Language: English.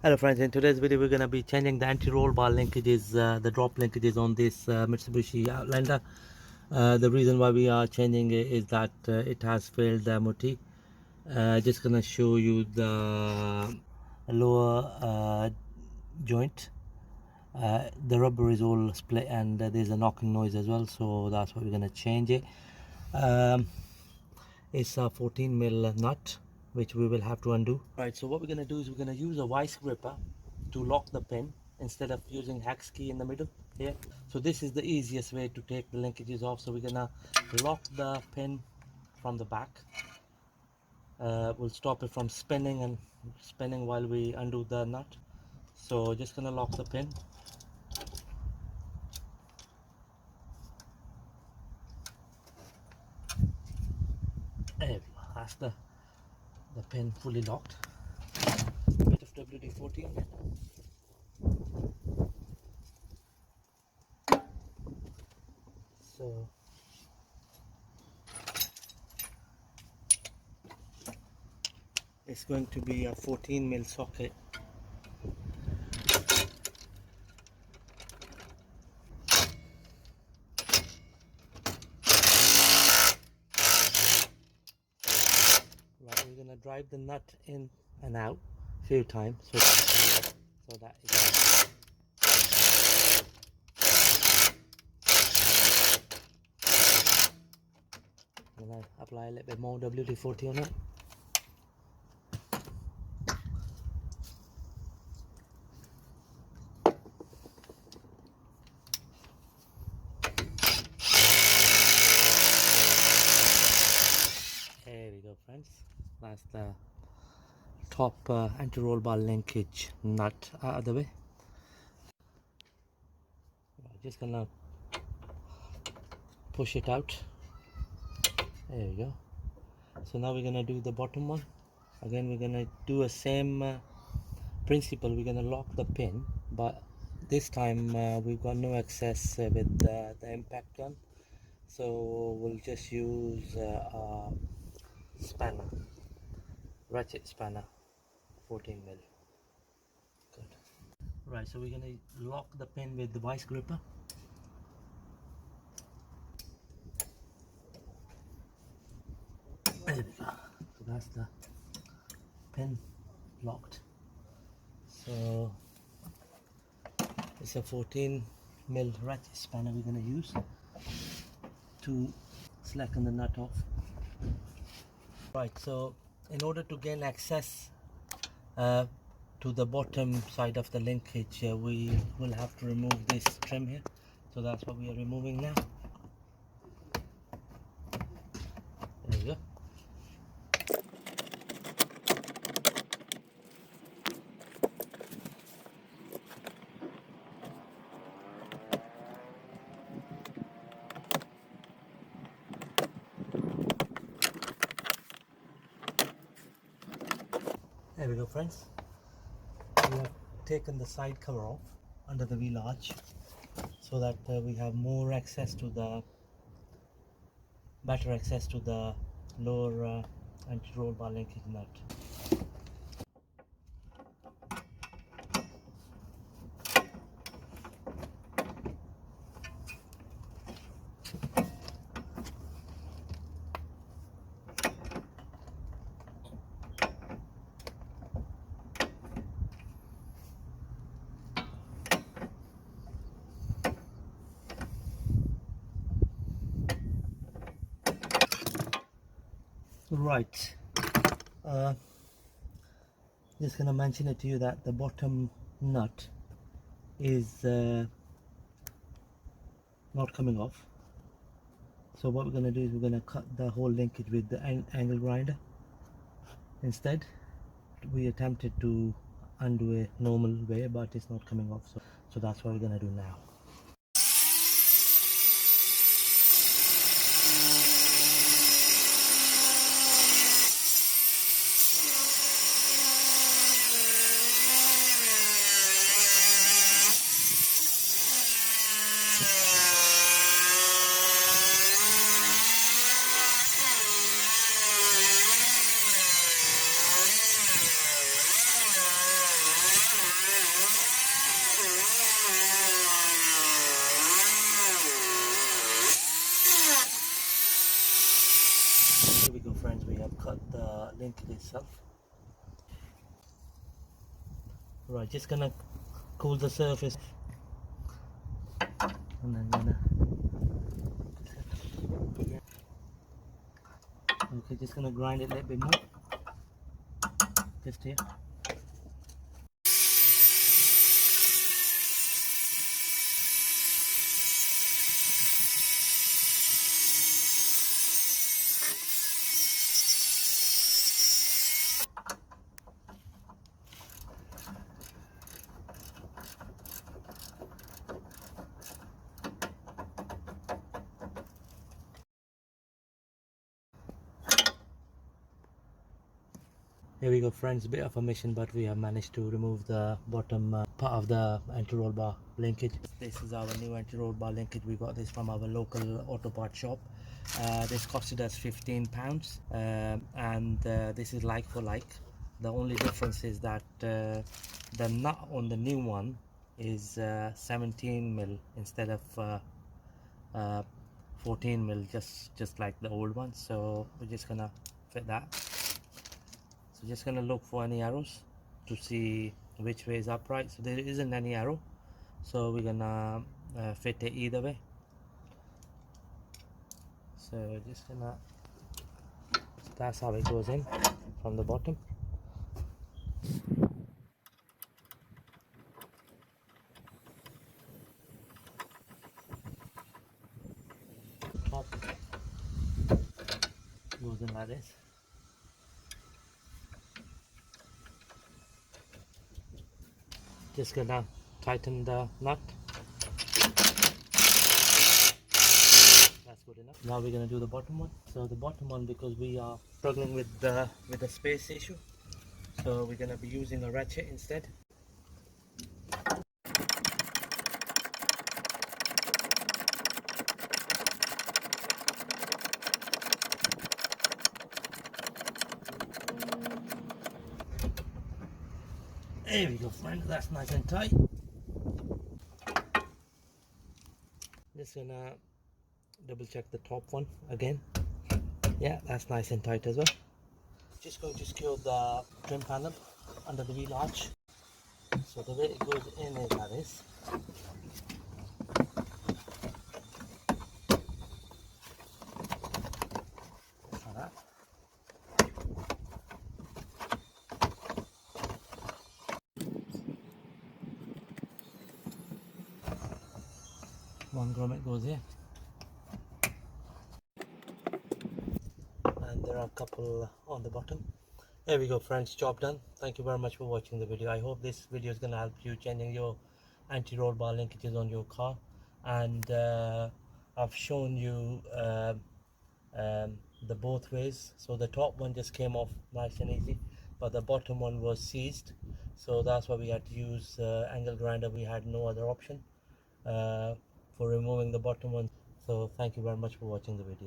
Hello friends, in today's video we're going to be changing the anti-roll bar linkages, the drop linkages on this Mitsubishi Outlander. The reason why we are changing it is that it has failed the MOT. Just going to show you the lower joint. The rubber is all split and there's a knocking noise as well, so that's why we're going to change it. It's a 14mm nut which we will have to undo. Right, so what we're going to do is we're going to use a vice gripper to lock the pin instead of using hex key in the middle here. So this is the easiest way to take the linkages off. So we're going to lock the pin from the back. We'll stop it from spinning while we undo the nut. So just going to lock the pin. There we go. That's the pin fully locked. Bit of WD-40 on it. So it's going to be a 14mm socket. Right, we're going to drive the nut in and out a few times so that it I'm going to apply a little bit more WD-40 on it. There we go friends, that's the top anti-roll bar linkage nut out of the way. I'm just gonna push it out. There we go. So now we're gonna do the bottom one. Again we're gonna do a same principle. We're gonna lock the pin, but this time we've got no access with the impact gun, so we'll just use a spanner, ratchet spanner, 14mm. Good. Right, so we're gonna lock the pin with the vice gripper. There we go. So that's the pin locked. So it's a 14mm ratchet spanner we're gonna use to slacken the nut off. Right, so in order to gain access to the bottom side of the linkage, we will have to remove this trim here. So that's what we are removing now. There we go. There we go friends. We have taken the side cover off under the wheel arch so that we have more access to the better access to the lower anti-roll bar linkage nut. Right, just gonna mention it to you that the bottom nut is not coming off. So what we're gonna do is we're gonna cut the whole linkage with the angle grinder instead. We attempted to undo a normal way, but it's not coming off. So that's what we're gonna do now. cut the linkage itself. Right, just gonna cool the surface and then gonna okay, just gonna grind it a little bit more just here. Here we go friends, a bit of a mission, but we have managed to remove the bottom part of the anti-roll bar linkage. This is our new anti-roll bar linkage. We got this from our local auto part shop. This costed us £15 and this is like for like. The only difference is that the nut on the new one is 17mm instead of 14mm, just like the old one. So we're just gonna fit that. So just gonna look for any arrows to see which way is upright. So there isn't any arrow, so we're gonna fit it either way. So just gonna, that's how it goes in from the bottom. Top goes in like this. Just gonna tighten the nut. That's good enough. Now we're gonna do the bottom one. So the bottom one, because we are struggling with the space issue, so we're gonna be using a ratchet instead. There we go friends, that's nice and tight. Just gonna double check the top one again. Yeah, that's nice and tight as well. Just going to secure the trim panel under the wheel arch. So the way it goes in is like this. Like that. One grommet goes here. And there are a couple on the bottom. There we go friends, job done. Thank you very much for watching the video. I hope this video is going to help you changing your anti-roll bar linkages on your car. And I've shown you the both ways. So the top one just came off nice and easy, but the bottom one was seized, so that's why we had to use angle grinder. We had no other option for removing the bottom one. So thank you very much for watching the video.